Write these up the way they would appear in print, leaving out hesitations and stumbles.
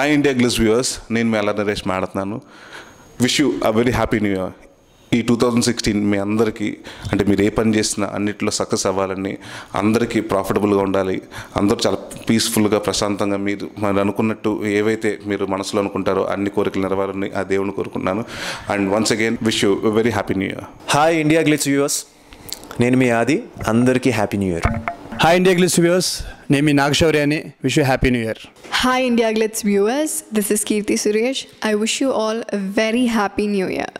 Hi India గ్లిస్ viewers, నేను మీ అల్లరి నరేష్ మాట్లాడుతున్నాను. Wish you a very happy new year. ఈ 2016 మీ అందరికీ, అంటే మీరు ఏ పని చేసినా అన్నింటిలో సక్సెస్ అవ్వాలని, అందరికీ ప్రాఫిటబుల్గా ఉండాలి, అందరూ చాలా పీస్ఫుల్గా ప్రశాంతంగా మీరు అనుకున్నట్టు ఏవైతే మీరు మనసులో అనుకుంటారో అన్ని కోరికలు నెరవేరాలని ఆ దేవుని కోరుకుంటున్నాను. And once again wish you very happy new year. Hi India glitz viewers, నేను మీ ఆది, అందరికీ happy new year. Hi India glitz viewers, నేను మీ నాగశౌర్య అని. Wish you happy new year. Hi India Glitz viewers, this is Kirti Suresh. I wish you all a very happy new year.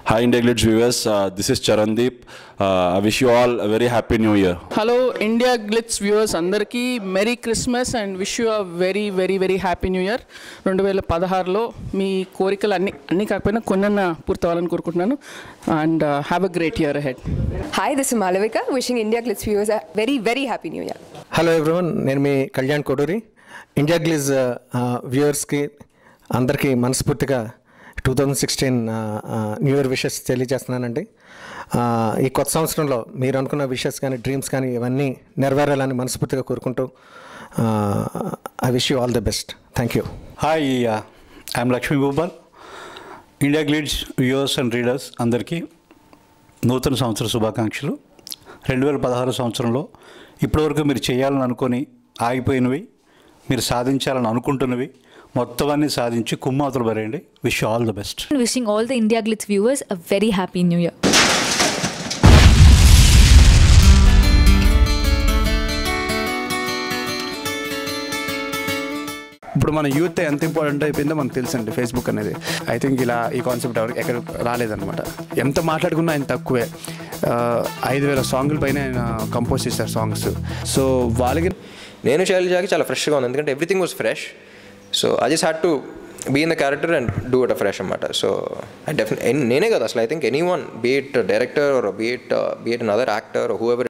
Hi India Glitz viewers, this is Charandeep. I wish you all a very happy new year. Hello India Glitz viewers, అందరికీ merry Christmas and wish you a very very very happy new year. 2016లో మీ కోరికలు అన్నీ కాకపోయినా కొన్న పూర్తవ్వాలని కోరుకుంటున్నాను. And have a great year ahead. Hi, this is Malavika, wishing India Glitz viewers a very very happy new year. Hello everyone, నేను మీ Kalyan Koduri. India Glitz వ్యూవర్స్కి అందరికీ మనస్ఫూర్తిగా 2016 న్యూ ఇయర్ విషెస్ తెలియజేస్తున్నానండి. ఈ కొత్త సంవత్సరంలో మీరు అనుకున్న విషెస్ కానీ డ్రీమ్స్ కానీ ఇవన్నీ నెరవేరాలని మనస్ఫూర్తిగా కోరుకుంటూ I wish you all the best. Thank you. Hi, I'm Lakshmi Bhupal. India Glitz viewers and readers అందరికీ నూతన సంవత్సర శుభాకాంక్షలు. 2016 సంవత్సరంలో ఇప్పటివరకు మీరు చేయాలని అనుకొని ఆగిపోయినవి, మీరు సాధించాలని అనుకుంటున్నవి మొత్తం అన్నీ సాధించి కుమ్మాతులు పరేయండి. Wish all the best. Wishing all the India Glitz viewers a very happy new year. ఇప్పుడు మన యూత్ ఎంత ఇంపార్టెంట్ అయిపోయిందో మనకు తెలుసండి. ఫేస్బుక్ అనేది ఐ థింక్ ఇలా ఈ కాన్సెప్ట్ ఎవరికి ఎక్కడ రాలేదన్నమాట. ఎంత మాట్లాడుకున్నా ఆయన తక్కువే. 5,000 సాంగుల పైన ఆయన కంపోజ్ చేశారు సాంగ్స్. సో వాళ్ళకి నేను శైలజాకి చాలా ఫ్రెష్గా ఉంది, ఎందుకంటే everything was fresh. So I just had to be in the character and do it a fresh అన్నమాట. సో ఐ డెఫినెట్ నేనే కదా అసలు I think anyone, be it director or be it another actor who ever